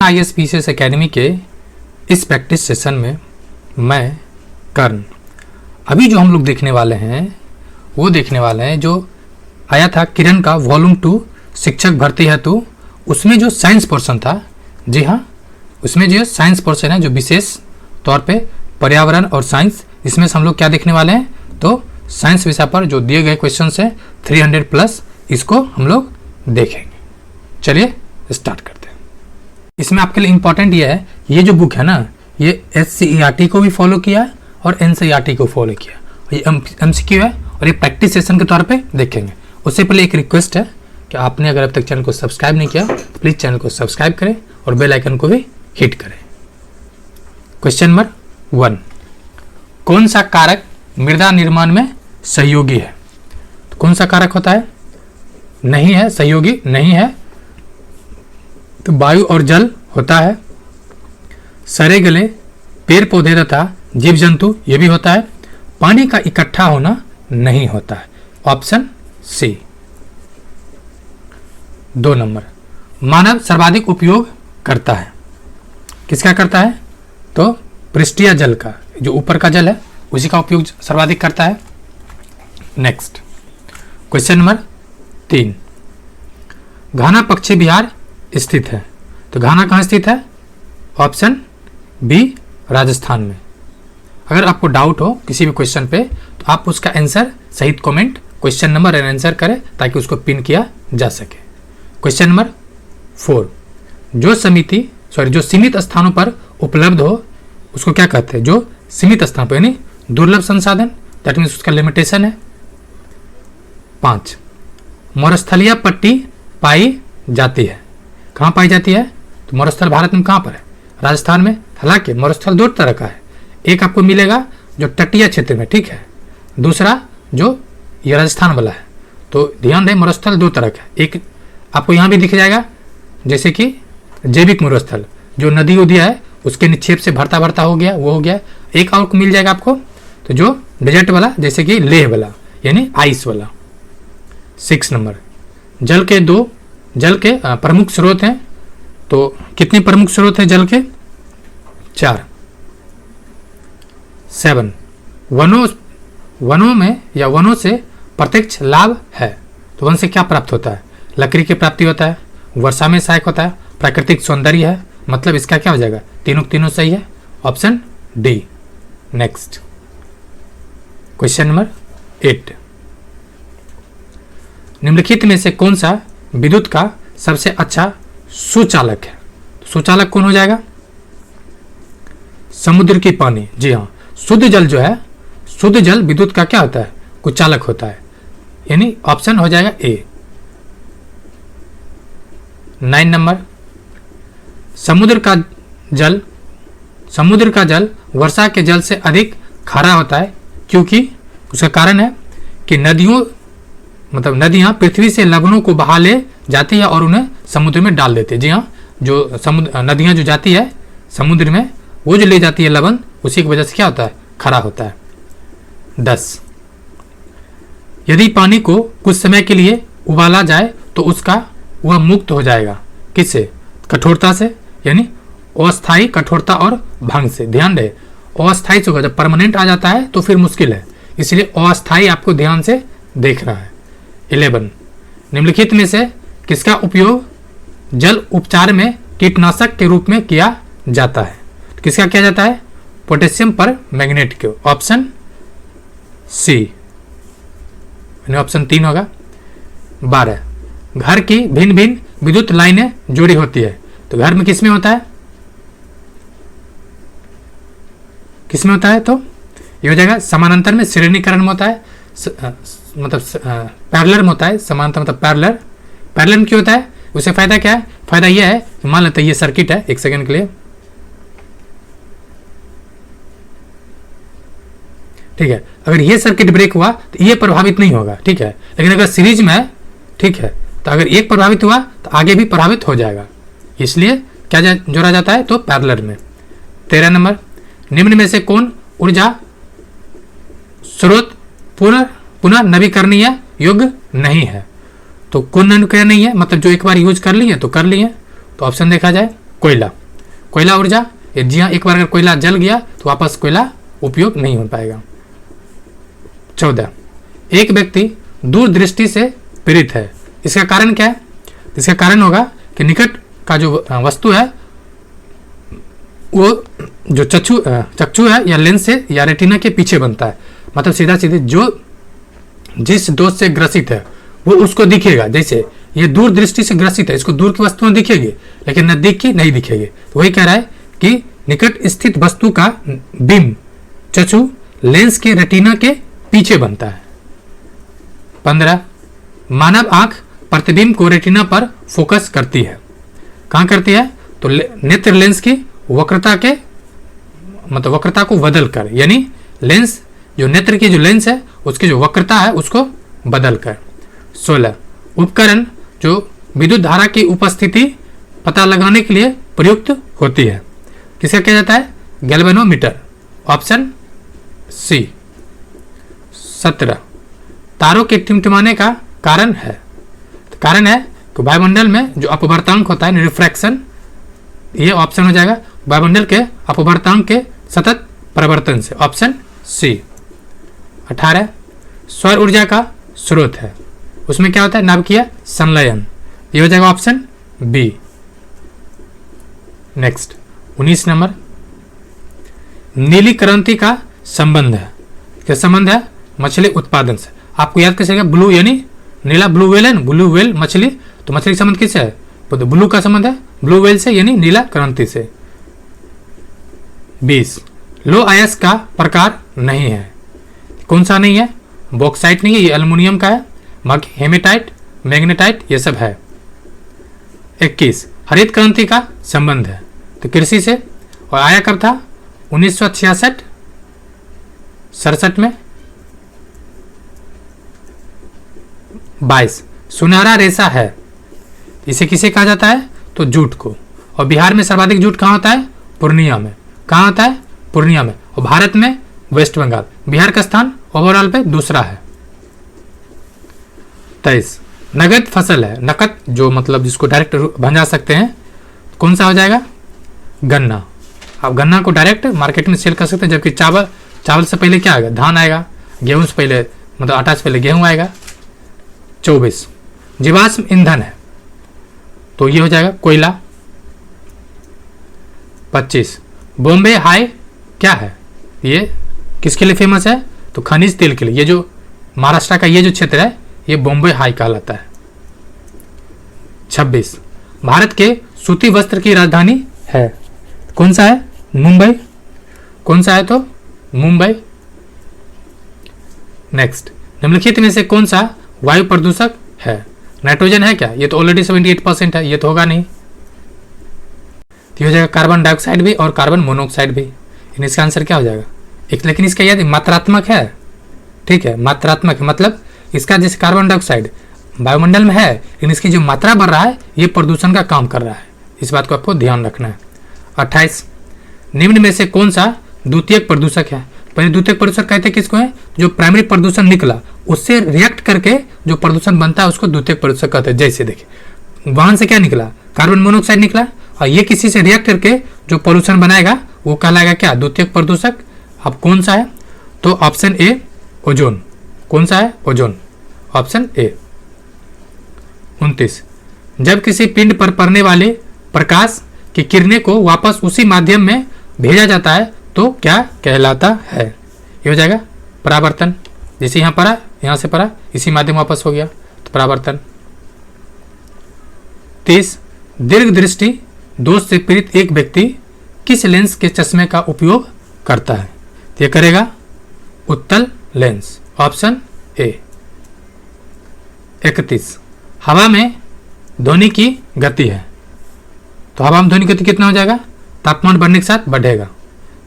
ISPCS academy के इस practice session में मैं कर्ण अभी जो हम लोग देखने वाले हैं वो देखने वाले हैं जो आया था किरण का वॉल्यूम 2 शिक्षक भर्ती हेतु, उसमें जो साइंस पोर्शन था, जी हाँ, उसमें जो साइंस पोर्शन है जो विशेष तौर पे पर्यावरण और साइंस, इसमें से हम लोग क्या देखने वाले हैं, तो साइंस विषय पर जो दिए गए क्वेश्चन है 300 प्लस, इसको हम लोग देखेंगे। चलिए स्टार्ट करते हैं। इसमें आपके लिए इंपॉर्टेंट ये है, ये जो बुक है ना, ये SCERT को भी फॉलो किया है और NCERT को फॉलो किया, ये MCQ है और ये प्रैक्टिस सेशन के तौर पे देखेंगे। उससे पहले एक रिक्वेस्ट है कि आपने अगर अब तक चैनल को सब्सक्राइब नहीं किया तो प्लीज़ चैनल को सब्सक्राइब करें और बेल आइकन को भी हिट करें। क्वेश्चन नंबर 1, कौन सा कारक मृदा निर्माण में सहयोगी है? तो कौन सा कारक होता है? नहीं है, सहयोगी नहीं है, तो वायु और जल होता है। सड़े गले पेड़ पौधे तथा जीव जंतु, ये भी होता है। पानी का इकट्ठा होना नहीं होता है, ऑप्शन सी। 2 नंबर, मानव सर्वाधिक उपयोग करता है, किसका करता है? तो पृष्ठीय जल का, जो ऊपर का जल है उसी का उपयोग सर्वाधिक करता है। नेक्स्ट क्वेश्चन नंबर 3, घाना पश्चिम बिहार स्थित है, तो घाना कहाँ स्थित है? ऑप्शन बी, राजस्थान में। अगर आपको डाउट हो किसी भी क्वेश्चन पे तो आप उसका आंसर सहित comment question number and answer करें ताकि उसको पिन किया जा सके। क्वेश्चन नंबर 4, जो सीमित स्थानों पर उपलब्ध हो उसको क्या कहते हैं? जो सीमित स्थान पर यानी दुर्लभ संसाधन, दैट मीन्स उसका लिमिटेशन है। 5, मरुस्थलीय पट्टी पाई जाती है, कहाँ पाई जाती है? तो मरुस्थल भारत में कहाँ पर है? राजस्थान में। हालांकि मरुस्थल 2 तरह का है, एक आपको मिलेगा जो तटीय क्षेत्र में, ठीक है, दूसरा जो ये राजस्थान वाला है। तो ध्यान दें, मरुस्थल 2 तरह का है। एक आपको यहाँ भी दिख जाएगा जैसे कि जैविक मरुस्थल, जो नदी उदिया है उसके निक्षेप से भरता भरता हो गया, वो हो गया। एक और मिल जाएगा आपको तो जो डेजर्ट वाला, जैसे कि लेह वाला यानी आइस वाला। 6 नंबर, जल के प्रमुख स्रोत हैं, तो कितने प्रमुख स्रोत हैं जल के? 4। 7, वनों में या वनों से प्रत्यक्ष लाभ है, तो वन से क्या प्राप्त होता है? लकड़ी की प्राप्ति होता है, वर्षा में सहायक होता है, प्राकृतिक सौंदर्य है, मतलब इसका क्या हो जाएगा? तीनों सही है, option D. Next question number 8, निम्नलिखित में से कौन सा विद्युत का सबसे अच्छा सुचालक है? सुचालक कौन हो जाएगा? समुद्र की पानी, जी हाँ, शुद्ध जल जो है, शुद्ध जल विद्युत का क्या होता है? कुचालक होता है, यानी ऑप्शन हो जाएगा ए। 9 नंबर, समुद्र का जल वर्षा के जल से अधिक खारा होता है, क्योंकि उसका कारण है कि नदियां पृथ्वी से लवणों को बहा ले जाती है और उन्हें समुद्र में डाल देती है। जी हाँ, जो नदियां जो जाती है समुद्र में, वो जो ले जाती है लवण, उसी की वजह से क्या होता है? खरा होता है। 10, यदि पानी को कुछ समय के लिए उबाला जाए तो वह मुक्त हो जाएगा, किससे? कठोरता से, यानी अस्थायी कठोरता और भंग से। ध्यान दे, अस्थायी से होगा, जब परमानेंट आ जाता है तो फिर मुश्किल है, इसलिए अस्थायी आपको ध्यान से देखना है। 11, निम्नलिखित में से किसका उपयोग जल उपचार में कीटनाशक के रूप में किया जाता है? तो किसका किया जाता है? पोटेशियम पर मैग्नेट के, ऑप्शन सी, ऑप्शन 3 होगा। 12, घर की भिन्न भिन्न विद्युत लाइनें जोड़ी होती है, तो घर में किसमें होता है? किसमें होता है? तो ये हो जाएगा समानांतर में, श्रेणीकरण में होता है, मतलब पैरेलल में होता है। समांतर मतलब पैरेलल में क्यों होता है? उससे फायदा क्या है? फायदा यह है कि मान लेते हैं ये सर्किट है, एक सेकंड के लिए, ठीक है, अगर ये सर्किट ब्रेक हुआ तो ये प्रभावित नहीं होगा, ठीक है, लेकिन अगर सीरीज में है, ठीक है, तो अगर एक प्रभावित हुआ तो आगे भी प्रभावित हो जाएगा, इसलिए क्या जोड़ा जाता है? तो पैरेलल में। 13 नंबर, निम्न में से कौन ऊर्जा स्रोत पुनः नवीकरणीय योग्य नहीं है? तो कौन नवीकरणीय नहीं है, मतलब जो एक बार यूज कर लिए तो कर लिए, तो ऑप्शन देखा जाए कोयला, कोयला ऊर्जा, जी हाँ, एक बार अगर कोयला जल गया तो वापस कोयला उपयोग नहीं हो पाएगा। 14, एक व्यक्ति दूरदृष्टि से पीड़ित है, इसका कारण क्या है? इसका कारण होगा कि निकट का जो वस्तु है वो जो चक्षु है या लेंस से या रेटिना के पीछे बनता है, मतलब सीधा सीधे जो जिस दोष से ग्रसित है वो उसको दिखेगा। जैसे ये दूर दृष्टि से ग्रसित है, इसको दूर की वस्तुएं दिखेगी लेकिन नजदीक की नहीं दिखेगी। तो वही कह रहा है कि निकट स्थित वस्तु का बिंब चक्षु लेंस के रेटिना के पीछे बनता है। 15, मानव आंख प्रतिबिंब को रेटिना पर फोकस करती है। कहाँ करती है? तो नेत्र लेंस की वक्रता के मतलब वक्रता को बदल कर, यानी लेंस जो नेत्र की जो लेंस है उसकी जो वक्रता है उसको बदल कर। 16, उपकरण जो विद्युत धारा की उपस्थिति पता लगाने के लिए प्रयुक्त होती है, किसे कहा जाता है? Galvanometer, option C. 17, तारों के टिमटिमाने का कारण है, तो कारण है कि वायुमंडल में जो अपवर्तांक होता है रिफ्रैक्शन, ये ऑप्शन हो जाएगा वायुमंडल के अपवर्तांक के सतत परिवर्तन से, ऑप्शन सी। 18, सौर ऊर्जा का स्रोत है, उसमें क्या होता है? नाभिकीय संलयन, ये हो जाएगा ऑप्शन बी। नेक्स्ट 19 नंबर, नीली क्रांति का संबंध है, क्या संबंध है? मछली उत्पादन से। आपको याद कैसे? ब्लू यानी नीला, ब्लू व्हेल है ना, ब्लू व्हेल मछली, तो मछली का संबंध किससे है? तो ब्लू का संबंध है ब्लू व्हेल से यानी नीला क्रांति से। 20, लो अयस्क का प्रकार नहीं है, कौन सा नहीं है? बॉक्साइट नहीं है, ये एल्युमिनियम का है, बाकी हेमेटाइट, मैग्नेटाइट ये सब है। 21, हरित क्रांति का संबंध है, तो कृषि से, और आया कब था? 1966-67 में। 22, सुनहरा रेशा है, इसे किसे कहा जाता है? तो जूट को। और बिहार में सर्वाधिक जूट कहाँ होता है? पूर्णिया में। कहाँ होता है? पूर्णिया में। और भारत में वेस्ट बंगाल। बिहार का स्थान ओवरऑल पे दूसरा है। 23, नगद फसल है, नकद जो मतलब जिसको डायरेक्ट भंजा सकते हैं, कौन सा हो जाएगा? गन्ना। आप गन्ना को डायरेक्ट मार्केट में सेल कर सकते हैं, जबकि चावल से पहले क्या आएगा? धान आएगा, गेहूं से पहले मतलब आटा से पहले गेहूं आएगा। 24, जीवाश्म ईंधन है, तो ये हो जाएगा कोयला। 25, बॉम्बे हाई क्या है? ये किसके लिए फेमस है? तो खनिज तेल के लिए। ये जो महाराष्ट्र का ये जो क्षेत्र है ये बॉम्बे हाई कहलाता है। 26, भारत के सूती वस्त्र की राजधानी है, कौन सा है? मुंबई। कौन सा है? तो मुंबई। नेक्स्ट, निम्नलिखित में से कौन सा वायु प्रदूषक है? नाइट्रोजन है क्या? ये तो ऑलरेडी 78% है, ये तो होगा नहीं। तो हो जाएगा कार्बन डाइऑक्साइड भी और कार्बन मोनोऑक्साइड भी। इसका आंसर क्या हो जाएगा? एक, लेकिन इसका याद मात्रात्मक है, ठीक है, मात्रात्मक है, मतलब इसका जैसे कार्बन डाइऑक्साइड वायुमंडल में है लेकिन इसकी जो मात्रा बढ़ रहा है ये प्रदूषण का काम कर रहा है, इस बात को आपको ध्यान रखना है। 28, निम्न में से कौन सा द्वितीयक प्रदूषक है? पहले द्वितीयक प्रदूषक कहते किसको है? जो प्राइमरी प्रदूषण निकला उससे रिएक्ट करके जो प्रदूषण बनता है उसको द्वितीयक प्रदूषक कहते हैं। जैसे देखिए वाहन से क्या निकला? कार्बन मोनोऑक्साइड निकला, और ये किसी से रिएक्ट करके जो प्रदूषण बनाएगा वो कहलाएगा क्या? द्वितीयक प्रदूषक। अब कौन सा है? तो ऑप्शन ए ओजोन। कौन सा है? Ozone, option A. 29, जब किसी पिंड पर पड़ने वाले प्रकाश की किरणें को वापस उसी माध्यम में भेजा जाता है तो क्या कहलाता है? ये हो जाएगा परावर्तन। जैसे यहाँ पड़ा, यहाँ से पड़ा, इसी माध्यम वापस हो गया तो परावर्तन। 30, दीर्घ दृष्टि दोष से पीड़ित एक व्यक्ति किस लेंस के चश्मे का उपयोग करता है? तो ये करेगा उत्तल लेंस, ऑप्शन ए। 31, हवा में ध्वनि की गति है, तो हवा में ध्वनि की गति कितना हो जाएगा? तापमान बढ़ने के साथ बढ़ेगा।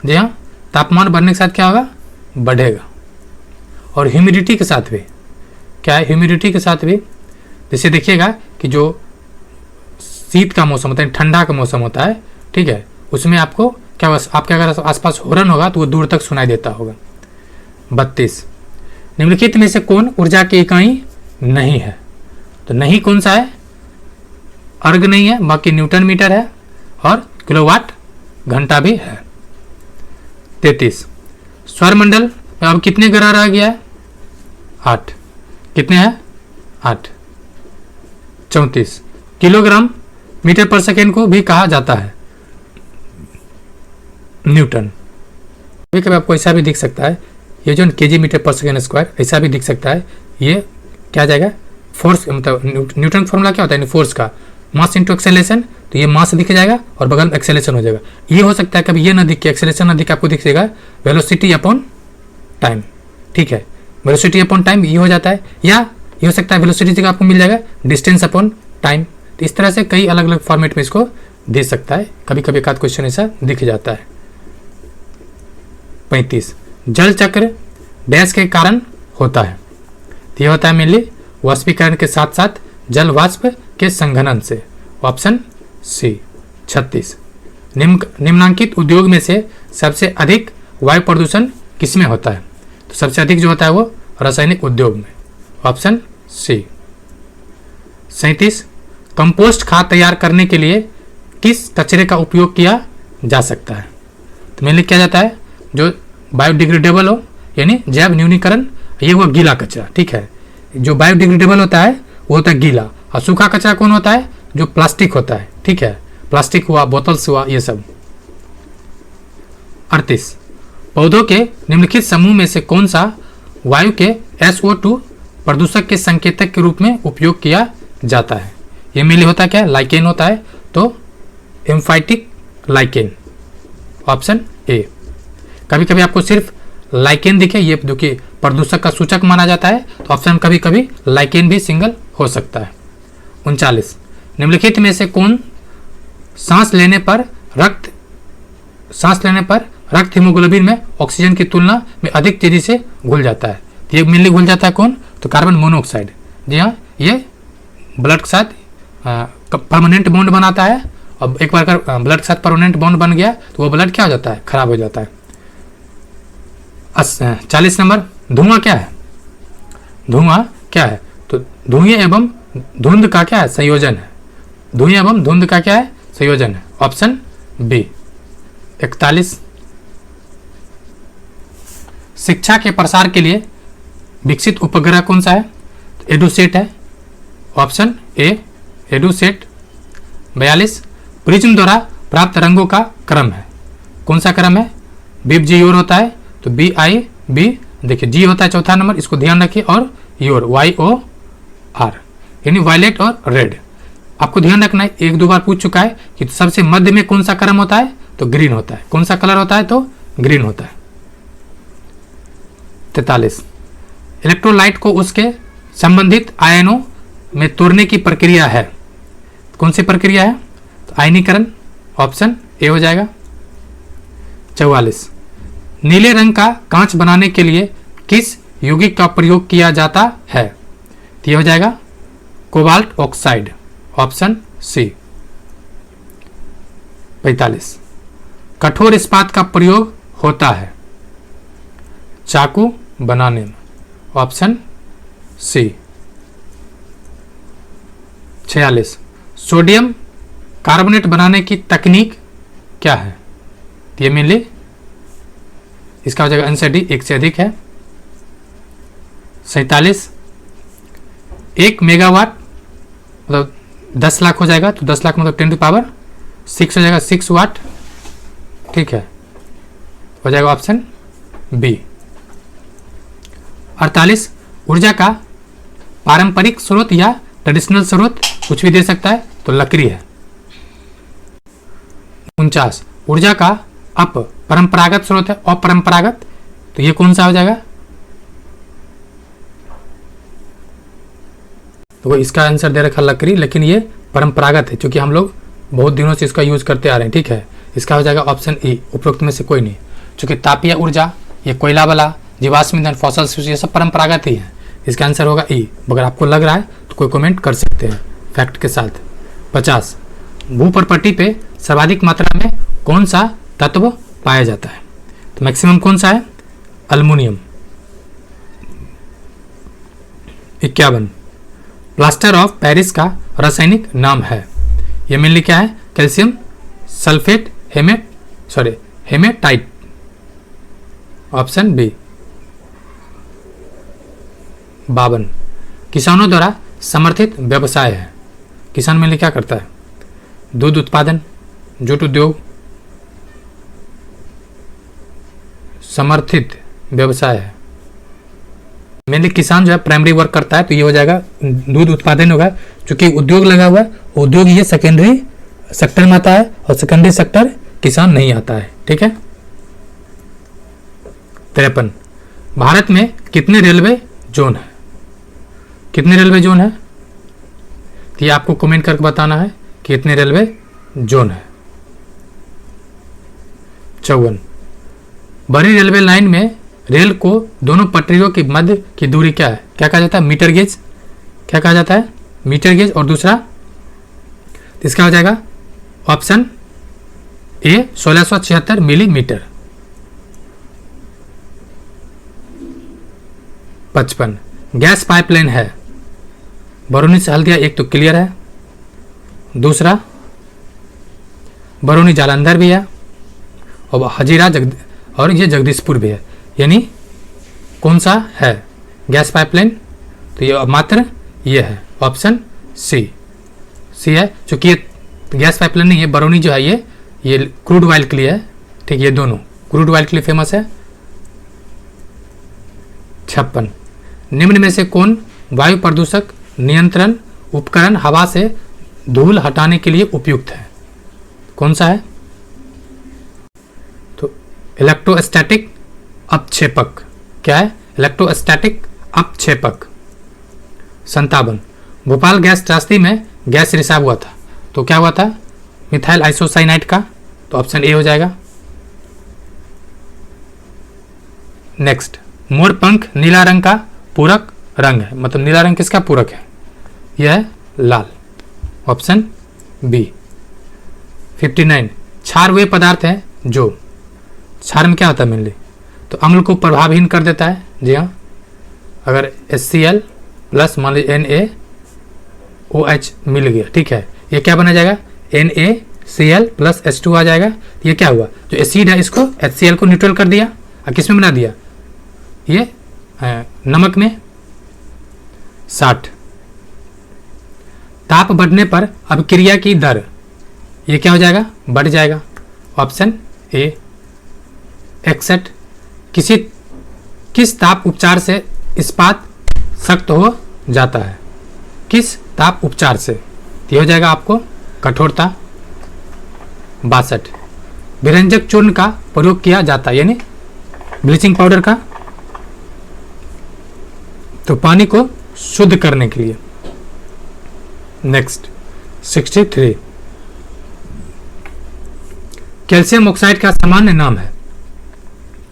जी हाँ, तापमान बढ़ने के साथ क्या होगा? बढ़ेगा। और ह्यूमिडिटी के साथ भी क्या है? ह्यूमिडिटी के साथ भी जैसे देखिएगा कि जो शीत का मौसम होता है, ठंडा का मौसम होता है, ठीक है, उसमें आपको क्या, आपके अगर आसपास हॉर्न होगा तो वो दूर तक सुनाई देता होगा। 32, निम्नलिखित में से कौन ऊर्जा की इकाई नहीं है? तो नहीं कौन सा है? अर्ग नहीं है, बाकी न्यूटन मीटर है, और किलोवाट घंटा भी है। 33 स्वरमंडल में अब कितने ग्रह रह गया है? 8। कितने हैं? 8। 34 किलोग्राम मीटर पर सेकेंड को भी कहा जाता है न्यूटन। कभी कभी आपको ऐसा भी दिख सकता है, ये जो केजी मीटर पर सेकेंड स्क्वायर ऐसा भी दिख सकता है। ये क्या जाएगा? फोर्स, मतलब न्यूटन फॉर्मूला क्या होता है फोर्स का? Mass into acceleration. तो ये मास दिख जाएगा और बगल में एक्सेलरेशन हो जाएगा। ये हो सकता है कभी ये ना दिख के, एक्सेलरेशन ना दिख के आपको दिख जाएगा वेलोसिटी अपॉन टाइम। ठीक है, वेलोसिटी अपॉन टाइम ये हो जाता है, या ये हो सकता है वेलोसिटी जगह आपको मिल जाएगा डिस्टेंस अपॉन टाइम। तो इस तरह से कई अलग अलग फॉर्मेट में इसको दे सकता है, कभी कभी एक आध क्वेश्चन ऐसा दिख जाता है। 35 जल चक्र डैश के कारण होता है। तो ये होता है मेनली वाष्पीकरण के साथ साथ जल वाष्प के संघनन से। Option C. 36 निम्नलिखित उद्योग में से सबसे अधिक वायु प्रदूषण किसमें होता है? तो सबसे अधिक जो होता है वो रासायनिक उद्योग में। Option C. 37 कंपोस्ट खाद तैयार करने के लिए किस कचरे का उपयोग किया जा सकता है? तो मेनली किया जाता है जो बायोडिग्रेडेबल हो, यानी जैव न्यूनीकरण, ये हुआ गीला कचरा। ठीक है, जो बायोडिग्रेडेबल होता है वो होता है गीला, और सूखा कचरा कौन होता है? जो प्लास्टिक होता है। ठीक है, प्लास्टिक हुआ, बोतल्स हुआ, ये सब। 38 पौधों के निम्नलिखित समूह में से कौन सा वायु के SO2 प्रदूषक के संकेतक के रूप में उपयोग किया जाता है? ये मेनली होता है क्या? लाइकेन होता है। तो एम्फाइटिक लाइकेन। Option A. कभी कभी आपको सिर्फ लाइकेन दिखे, ये जो कि प्रदूषक का सूचक माना जाता है, तो ऑप्शन कभी कभी लाइकेन भी सिंगल हो सकता है। 39 निम्नलिखित में से कौन सांस लेने पर रक्त हीमोग्लोबिन में ऑक्सीजन की तुलना में अधिक तेजी से घुल जाता है? तो ये मेनली घुल जाता है कौन? तो कार्बन मोनोऑक्साइड। जी हाँ, ये ब्लड के साथ परमानेंट बॉन्ड बनाता है, और एक बार अगर ब्लड के साथ परमानेंट बॉन्ड बन गया तो वो ब्लड क्या हो जाता है? खराब हो जाता है। 40 नंबर धुआं क्या है? धुआं क्या है? तो धुएं एवं धुंध का क्या है? संयोजन है। धुएं एवं धुंध का क्या है? संयोजन है। Option B. 41 शिक्षा के प्रसार के लिए विकसित उपग्रह कौन सा है? एडुसेट है। Option A EDUSAT. 42 प्रिज्म द्वारा प्राप्त रंगों का क्रम है। कौन सा क्रम है? बिब जी योर होता है, तो BIB। देखिए जी होता है चौथा नंबर, इसको ध्यान रखिए, और योर YOR, यानी वायलेट और रेड। आपको ध्यान रखना है, एक दो बार पूछ चुका है कि सबसे मध्य में कौन सा क्रम होता है? तो ग्रीन होता है। कौन सा कलर होता है? तो ग्रीन होता है। 43 इलेक्ट्रोलाइट को उसके संबंधित आयनों में तोड़ने की प्रक्रिया है। कौन सी प्रक्रिया है? तो आयनीकरण। ऑप्शन ए हो जाएगा। 44 नीले रंग का कांच बनाने के लिए किस यौगिक का प्रयोग किया जाता है? तो यह हो जाएगा कोबाल्ट ऑक्साइड। Option C. 45 कठोर इस्पात का प्रयोग होता है चाकू बनाने में। Option C. 46 सोडियम कार्बोनेट बनाने की तकनीक क्या है? ये मेनली इसका हो जाएगा आंसर डी, एक से अधिक है। 47 1 मेगावाट मतलब 10 लाख हो जाएगा, तो 10 लाख मतलब 10⁶ हो जाएगा 6 वाट। ठीक है, हो जाएगा ऑप्शन बी। 48 ऊर्जा का पारंपरिक स्रोत या ट्रेडिशनल स्रोत कुछ भी दे सकता है, तो लकड़ी है। 49 ऊर्जा का परंपरागत स्रोत है, अपरंपरागत, तो ये कौन सा हो जाएगा? तो इसका आंसर दे रखा लकड़ी, लेकिन ये परंपरागत है क्योंकि हम लोग बहुत दिनों से इसका यूज करते आ रहे हैं। ठीक है, इसका हो जाएगा ऑप्शन ई, उपरोक्त में से कोई नहीं। क्योंकि तापीय ऊर्जा, ये कोयला वाला, जीवाश्म ईंधन, फॉसिल, ये सब परंपरागत ही है। इसका आंसर होगा ई। अगर आपको लग रहा है तो कोई कमेंट कर सकते हैं फैक्ट के साथ। 50 भूपर्पट्टी पे सर्वाधिक मात्रा में कौन सा तत्व पाया जाता है? तो मैक्सिमम कौन सा है? अल्युमिनियम। 51 प्लास्टर ऑफ पेरिस का रासायनिक नाम है। यह मेनली क्या है? Calcium sulphate haematite, option B. 52 किसानों द्वारा समर्थित व्यवसाय है। किसान मेनली क्या करता है? दूध उत्पादन, जूट उद्योग, समर्थित व्यवसाय है। मेनली किसान जो है प्राइमरी वर्क करता है, तो ये हो जाएगा दूध उत्पादन होगा। चूंकि उद्योग लगा हुआ है, उद्योग ये सेकेंडरी सेक्टर में आता है और सेकेंडरी सेक्टर किसान नहीं आता है। ठीक है। 53 भारत में कितने रेलवे जोन है? कितने रेलवे जोन है? तो ये आपको कमेंट करके बताना है कितने रेलवे जोन है। 54 बड़ी रेलवे लाइन में रेल को दोनों पटरियों के मध्य की दूरी क्या है? क्या कहा जाता है? Metre gauge. क्या कहा जाता है? Metre gauge. और दूसरा तो इसका हो जाएगा option A 1676 millimetre. 55 gas pipeline है बरौनी से हल्दिया, एक तो क्लियर है, दूसरा बरौनी जालंधर भी है और हजीरा और ये जगदीशपुर भी है। यानी कौन सा है गैस पाइपलाइन? तो ये मात्र ये है ऑप्शन सी है। चूंकि ये गैस पाइपलाइन नहीं है, बरौनी जो है ये क्रूड ऑयल के लिए है। ठीक, ये दोनों क्रूड ऑयल के लिए फेमस है। 56 निम्न में से कौन वायु प्रदूषक नियंत्रण उपकरण हवा से धूल हटाने के लिए उपयुक्त है? कौन सा है? तो इलेक्ट्रोस्टैटिक अपक्षेपक। क्या है? इलेक्ट्रोस्टैटिक अपक्षेपक। 57 भोपाल गैस त्रासदी में गैस रिसाव हुआ था, तो क्या हुआ था? मिथाइल आइसोसाइनाइड का। तो ऑप्शन ए हो जाएगा। नेक्स्ट मोर पंख नीला रंग का पूरक रंग है, मतलब नीला रंग किसका पूरक है? यह है लाल, ऑप्शन बी। 59 क्षार वे पदार्थ है जो क्षार में क्या होता है मेनली? तो अम्ल को प्रभावहीन कर देता है। जी हाँ, अगर HCl प्लस मान लीजिए NaOH मिल गया, ठीक है, ये क्या बना जाएगा? NaCl प्लस H2 आ जाएगा। ये क्या हुआ? जो एसिड है इसको HCl को न्यूट्रल कर दिया और किस में बना दिया? ये नमक में। 60 ताप बढ़ने पर अभिक्रिया की दर ये क्या हो जाएगा? बढ़ जाएगा, ऑप्शन ए। 61 किस ताप उपचार से इस्पात सख्त हो जाता है? किस ताप उपचार से? ये हो जाएगा आपको कठोरता। 62 विरंजक चूर्ण का प्रयोग किया जाता है, यानी ब्लीचिंग पाउडर का, तो पानी को शुद्ध करने के लिए। नेक्स्ट 63 कैल्शियम ऑक्साइड का सामान्य नाम है?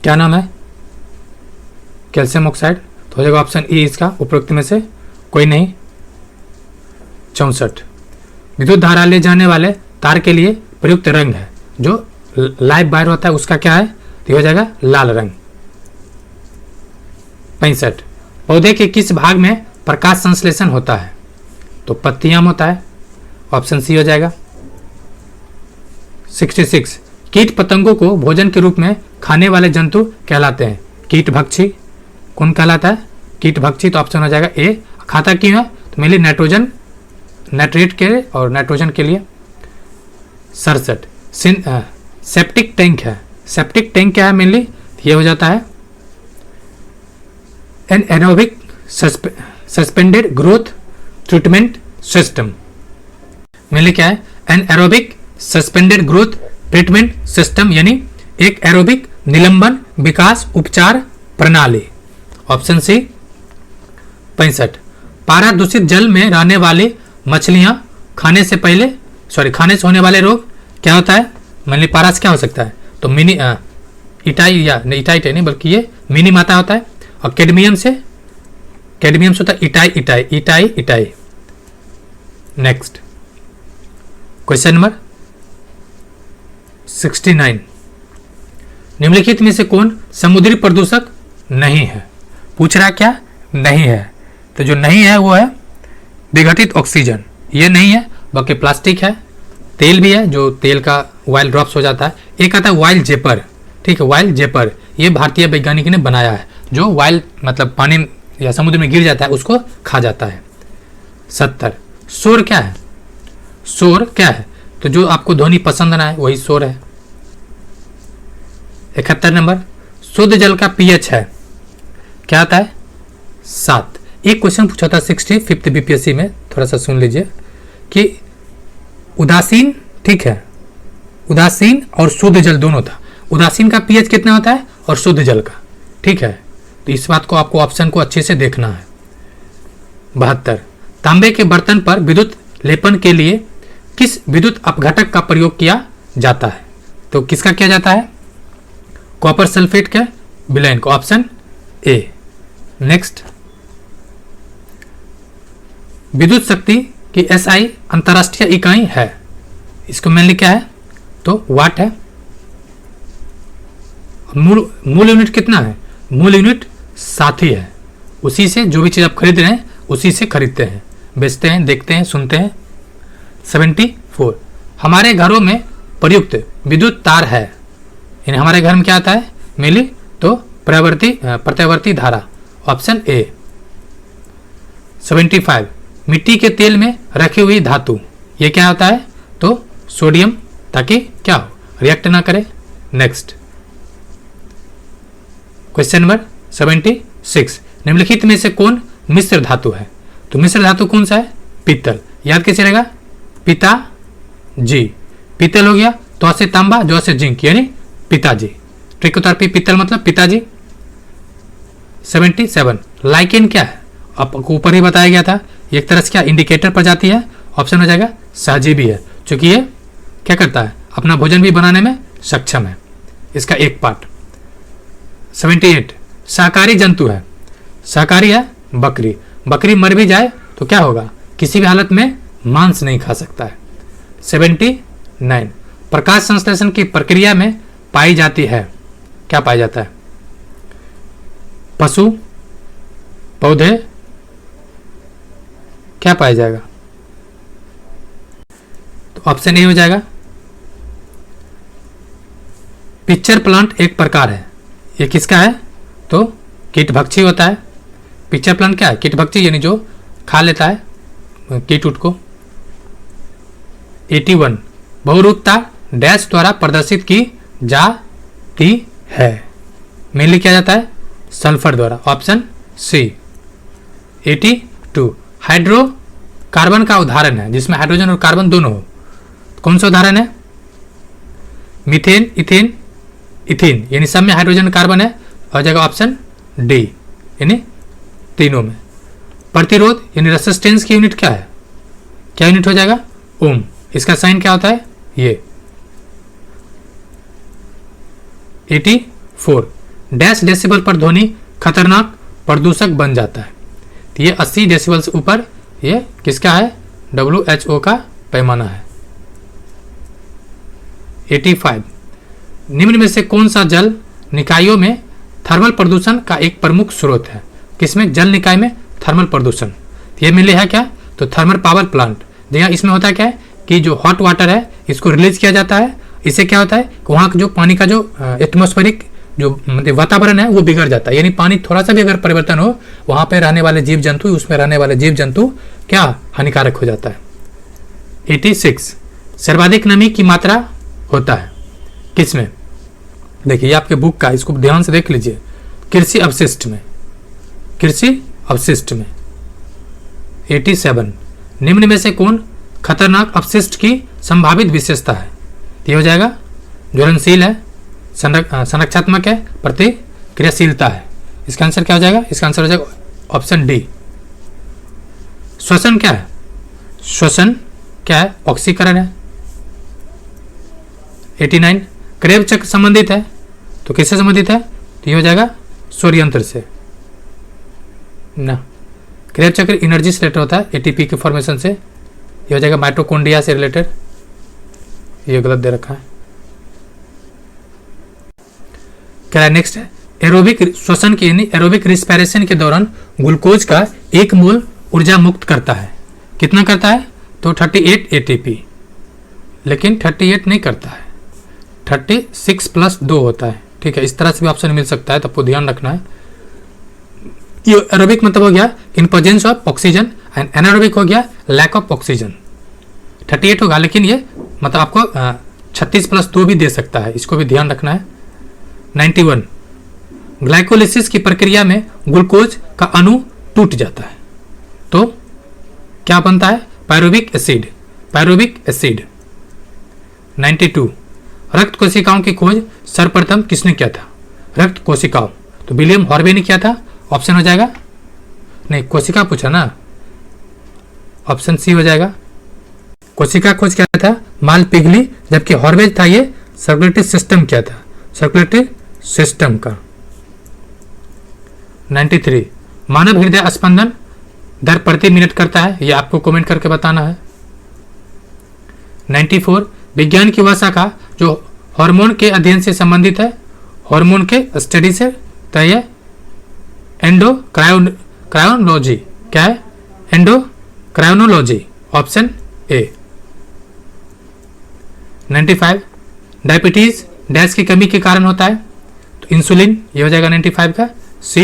क्या नाम है? Calcium oxide. तो हो जाएगा ऑप्शन ई इसका, उपरोक्त में से कोई नहीं। 64 विद्युत धारा ले जाने वाले तार के लिए प्रयुक्त रंग है जो लाइव वायर होता है, उसका क्या है? तो हो जाएगा लाल रंग। 65 पौधे के किस भाग में प्रकाश संश्लेषण होता है? तो पत्तियां में होता है, ऑप्शन सी हो जाएगा। 66 कीट पतंगों को भोजन के रूप में खाने वाले जंतु कहलाते हैं? कीट भक्षी। कौन कहलाता है? कीट भक्षी। तो ऑप्शन हो जाएगा ए। खाता क्यों है? तो मेनली नाइट्रोजन, नाइट्रेट के और नाइट्रोजन के लिए। 67 सेप्टिक टैंक है। सेप्टिक टैंक क्या है मेनली? ये हो जाता है anaerobic suspended growth treatment system. Mainly क्या है? Anaerobic suspended growth treatment system, यानी एक एरोबिक निलंबन विकास उपचार प्रणाली, ऑप्शन सी। 65 पारा दूषित जल में रहने वाली मछलियां खाने से होने वाले रोग क्या होता है? मेनली पारा से क्या हो सकता है? तो मिनी इटाई, या इटाइट नहीं बल्कि ये मिनी माता होता है। और कैडमियम से होता है इटाई। नेक्स्ट क्वेश्चन नंबर 69 निम्नलिखित में से कौन समुद्री प्रदूषक नहीं है? पूछ रहा क्या? नहीं है। तो जो नहीं है वो है विघटित ऑक्सीजन, ये नहीं है। बाकी प्लास्टिक है, तेल भी है जो तेल का ऑयल ड्रॉप्स हो जाता है, एक आता है ऑयल जेपर, ठीक है, ऑयल जेपर ये भारतीय वैज्ञानिक ने बनाया है, जो ऑयल मतलब पानी या समुद्र में गिर जाता है उसको खा जाता है। 70 शोर क्या है? शोर क्या है? तो जो आपको ध्वनि पसंद ना है वही शोर है। 71 नंबर शुद्ध जल का पीएच है, क्या आता है? 7। एक क्वेश्चन पूछा था 65th बीपीएससी में, थोड़ा सा सुन लीजिए कि उदासीन, ठीक है, उदासीन और शुद्ध जल दोनों था। उदासीन का पीएच कितना होता है और शुद्ध जल का, ठीक है, तो इस बात को आपको ऑप्शन को अच्छे से देखना है। 72 तांबे के बर्तन पर विद्युत लेपन के लिए किस विद्युत अपघटक का प्रयोग किया जाता है? तो किसका किया जाता है? कॉपर सल्फेट का विलयन का, ऑप्शन ए। नेक्स्ट, विद्युत शक्ति की एसआई अंतरराष्ट्रीय इकाई है, इसको मेनली क्या है? तो वाट है। मूल यूनिट कितना है? मूल यूनिट 7 ही है, उसी से जो भी चीज आप खरीद रहे हैं उसी से खरीदते हैं, बेचते हैं, देखते हैं, सुनते हैं। 74 हमारे घरों में प्रयुक्त विद्युत तार है, यानी हमारे घर में क्या आता है? मेनली तो प्रत्यावर्ती धारा, ऑप्शन ए। 75 मिट्टी के तेल में रखी हुई धातु, ये क्या होता है? तो सोडियम, ताकि क्या हो? रिएक्ट ना करे। नेक्स्ट क्वेश्चन नंबर 76 निम्नलिखित में से कौन मिश्र धातु है? तो मिश्र धातु कौन सा है? पीतल। याद कैसे रहेगा? पिता जी, पीतल हो गया, तो से तांबा, जो से जिंक, यानी पिताजी। ट्रिक के तौर पे पीतल मतलब पिताजी। 77 लाइकेन क्या है? आपको ऊपर ही बताया गया था, एक तरह से क्या इंडिकेटर प्रजाति है, ऑप्शन हो जाएगा सहजीवी है, क्योंकि ये क्या करता है? अपना भोजन भी बनाने में सक्षम है, इसका एक पार्ट। 78 शाकाहारी जंतु है, शाकाहारी है बकरी। बकरी मर भी जाए तो क्या होगा? किसी भी हालत में मांस नहीं खा सकता है। 79 प्रकाश संश्लेषण की प्रक्रिया में पाई जाती है, क्या पाया जाता है? पशु, पौधे, क्या पाया जाएगा? तो ऑप्शन ए हो जाएगा। पिक्चर प्लांट एक प्रकार है, ये किसका है? तो कीटभक्षी होता है। पिक्चर प्लांट क्या है? कीटभक्षी, यानी जो खा लेता है कीट उट को। 81 बहुरूपता डैश द्वारा प्रदर्शित की जाती है, मेनली किया जाता है सल्फर द्वारा, ऑप्शन सी। 82 हाइड्रोकार्बन का उदाहरण है जिसमें हाइड्रोजन और कार्बन दोनों हो, कौन सा उदाहरण है? मीथेन, इथेन, इथीन, यानी सब में हाइड्रोजन कार्बन है, हो जाएगा ऑप्शन डी, यानी तीनों में। प्रतिरोध यानी रेसिस्टेंस की यूनिट क्या है? क्या यूनिट हो जाएगा? ओम। इसका साइन क्या होता है? ये। 84 डैश डेसिबल पर ध्वनि खतरनाक प्रदूषक बन जाता है, तो ये 80 डेसिबल से ऊपर ये किसका है? WHO का पैमाना है। 85 निम्न में से कौन सा जल निकायों में थर्मल प्रदूषण का एक प्रमुख स्रोत है? किसमें? जल निकाय में थर्मल प्रदूषण, तो ये मिले है क्या? तो थर्मल पावर प्लांट। जहाँ इसमें होता है क्या है कि जो हॉट वाटर है इसको रिलीज किया जाता है, इससे क्या होता है कि वहाँ जो पानी का जो एटमॉस्फेरिक जो मतलब वातावरण है वो बिगड़ जाता है, यानी पानी थोड़ा सा भी अगर परिवर्तन हो वहाँ पे रहने वाले जीव जंतु, उसमें रहने वाले जीव जंतु क्या हानिकारक हो जाता है। 86 सर्वाधिक नमी की मात्रा होता है किसमें? देखिए आपके बुक का, इसको ध्यान से देख लीजिए, कृषि अपशिष्ट में, कृषि अपशिष्ट में। 87 निम्न में से कौन खतरनाक अपशिष्ट की संभावित विशेषता है? ये हो जाएगा ज्वलनशील है, संरक्षात्मक है, प्रतिक्रियाशीलता है। इसका आंसर क्या हो जाएगा? इसका आंसर हो जाएगा ऑप्शन डी। श्वसन क्या है? श्वसन क्या है? ऑक्सीकरण है। 89 क्रेब चक्र संबंधित है, तो किससे संबंधित है? तो ये हो जाएगा सूर्ययंत्र से ना। क्रेब चक्र एनर्जी से रिलेटेड होता है, एटीपी के फॉर्मेशन से। ये हो जाएगा माइटोकॉन्ड्रिया से रिलेटेड, ये गलत दे रखा है। क्या है नेक्स्ट है? एरोबिक श्वसन के यानी एरोबिक रिस्पिरेशन के दौरान ग्लूकोज का 1 मोल ऊर्जा मुक्त करता है, कितना करता है? तो 38 एटीपी। लेकिन 38 नहीं करता है, 36 प्लस 2 होता है। ठीक है, इस तरह से भी ऑप्शन मिल सकता है, तो आपको ध्यान रखना है। ये एरोबिक मतलब हो गया in presence of oxygen, and anaerobic हो गया लैक ऑफ ऑक्सीजन। 38 होगा, लेकिन ये मतलब आपको 36 प्लस 2 भी दे सकता है, इसको भी ध्यान रखना है। 91, ग्लाइकोलिसिस की प्रक्रिया में ग्लूकोज का अणु टूट जाता है, तो क्या बनता है? Pyruvic acid, pyruvic acid. 92, रक्त कोशिकाओं की खोज सर्वप्रथम किसने किया था? रक्त कोशिकाओं, तो विलियम हॉर्वे ने किया था, ऑप्शन हो जाएगा, नहीं कोशिका पूछा ना, ऑप्शन सी हो जाएगा। कोशिका खोज क्या था? माल पिघली, जबकि हॉर्वेज था ये सर्कुलेटरी सिस्टम क्या था? सर्कुलेटरी सिस्टम का। 93, मानव हृदय स्पंदन दर प्रति मिनट करता है, ये आपको कमेंट करके बताना है। 94, विज्ञान की वह शाखा जो हार्मोन के अध्ययन से संबंधित है, हार्मोन के स्टडी से, तो ये एंडोक्राइनोलॉजी, क्या है? Endocrinology, option A. 95, diabetes dash की कमी के कारण होता है, तो इंसुलिन, ये हो जाएगा 95 का सी।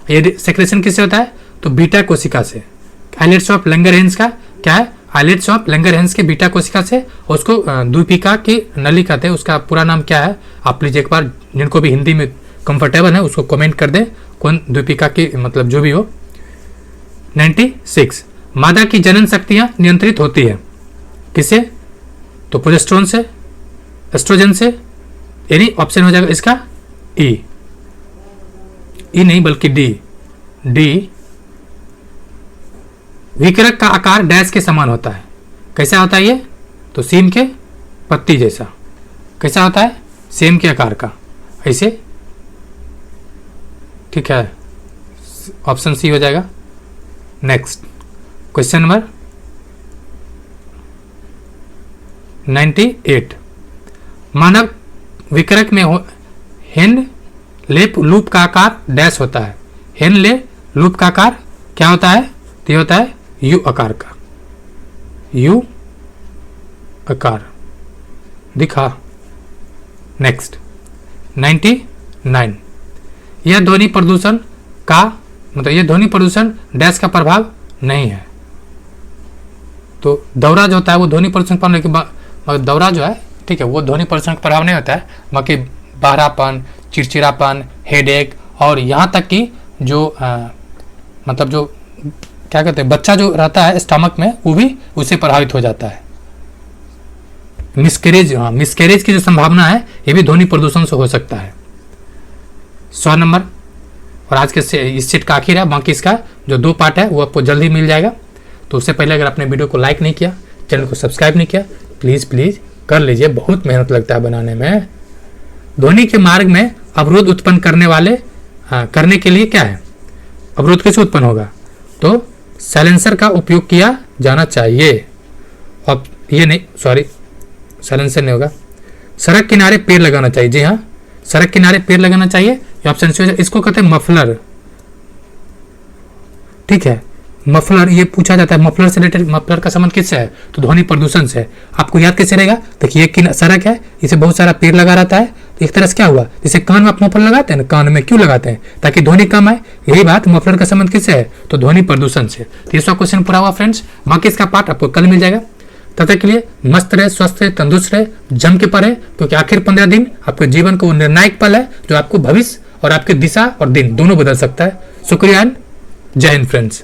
ये सेक्रेशन किससे होता है? तो बीटा कोशिका से। आइलेट्स ऑफ लैंगरहैंस का क्या है? आइलेट्स ऑफ लैंगरहैंस के बीटा कोशिका से, उसको द्वीपिका की नली कहते हैं, उसका पूरा नाम क्या है? आप प्लीज एक बार, जिनको भी हिंदी में कंफर्टेबल है उसको कमेंट कर दें, कौन द्वीपिका की मतलब जो भी हो। 96, मादा की जनन शक्तियां नियंत्रित होती है किसे? तो प्रोजेस्टेरोन से, एस्ट्रोजन से, यानी ऑप्शन हो जाएगा इसका ई नहीं बल्कि डी। विकिरक का आकार डैश के समान होता है, कैसा होता है ये? तो सीम के पत्ती जैसा। कैसा होता है? सेम के आकार का, ऐसे। ठीक है, ऑप्शन सी हो जाएगा। नेक्स्ट क्वेश्चन नंबर 98, मानव विकिरक में हेन लेप लूप का आकार डैश होता है। हेन ले लूप का आकार क्या होता है? तो ये होता है यू आकार का, यू आकार दिखा। नेक्स्ट 99, यह ध्वनि प्रदूषण का मतलब ये ध्वनि प्रदूषण डैश का प्रभाव नहीं है। तो दौरा जो होता है वो ध्वनि प्रदूषण पर, लेकिन दौरा जो है, ठीक है, वो ध्वनि प्रदूषण का प्रभाव नहीं होता है। बाकी बहरापन, चिड़चिड़ापन, हेडेक, और यहाँ तक कि जो मतलब जो क्या कहते हैं, बच्चा जो रहता है स्टमक में, वो भी उससे प्रभावित हो जाता है। मिसकैरेज, हाँ, मिसकैरेज की जो संभावना है ये भी ध्वनि प्रदूषण से हो सकता है। 100 नंबर, और आज के इस सेट का आखिर है, बाकी इसका जो 2 पार्ट है वो आपको जल्द ही मिल जाएगा। तो उससे पहले अगर आपने वीडियो को लाइक नहीं किया, चैनल को सब्सक्राइब नहीं किया, प्लीज़ कर लीजिए, बहुत मेहनत लगता है बनाने में। ध्वनि के मार्ग में अवरोध उत्पन्न करने के लिए क्या है? अवरोध कैसे उत्पन्न होगा? तो साइलेंसर का उपयोग किया जाना चाहिए। अब ये नहीं, सॉरी, साइलेंसर नहीं होगा। सड़क किनारे पेड़ लगाना चाहिए, जी हाँ, सड़क किनारे पेड़ लगाना चाहिए, ये ऑप्शन सी हो जाए। इसको कहते हैं मफलर। ठीक है, मफलर ये पूछा जाता है, मफलर से रिलेटेड, मफलर का संबंध किससे है? तो ध्वनि प्रदूषण से। आपको याद कैसे रहेगा? देखिए एक सड़क है, इसे बहुत सारा पेड़ लगा रहता है, तो एक तरह से क्या हुआ, जैसे कान में आप मफलर लगाते हैं ना, कान में क्यों लगाते हैं? ताकि ध्वनि कम आए। यही बात, मफलर का संबंध किससे है? तो ध्वनि प्रदूषण से। तो ये 100 क्वेश्चन पूरा हुआ फ्रेंड्स, बाकी इसका पार्ट आपको कल मिल जाएगा। तब तक के लिए मस्त रहे, स्वस्थ रहे, तंदुरुस्त रहे, जम के पढ़े, क्योंकि आखिर 15 दिन आपके जीवन का वो निर्णायक पल है जो आपको भविष्य और आपकी दिशा और दिन दोनों बदल सकता है। शुक्रिया, जय हिंद फ्रेंड्स।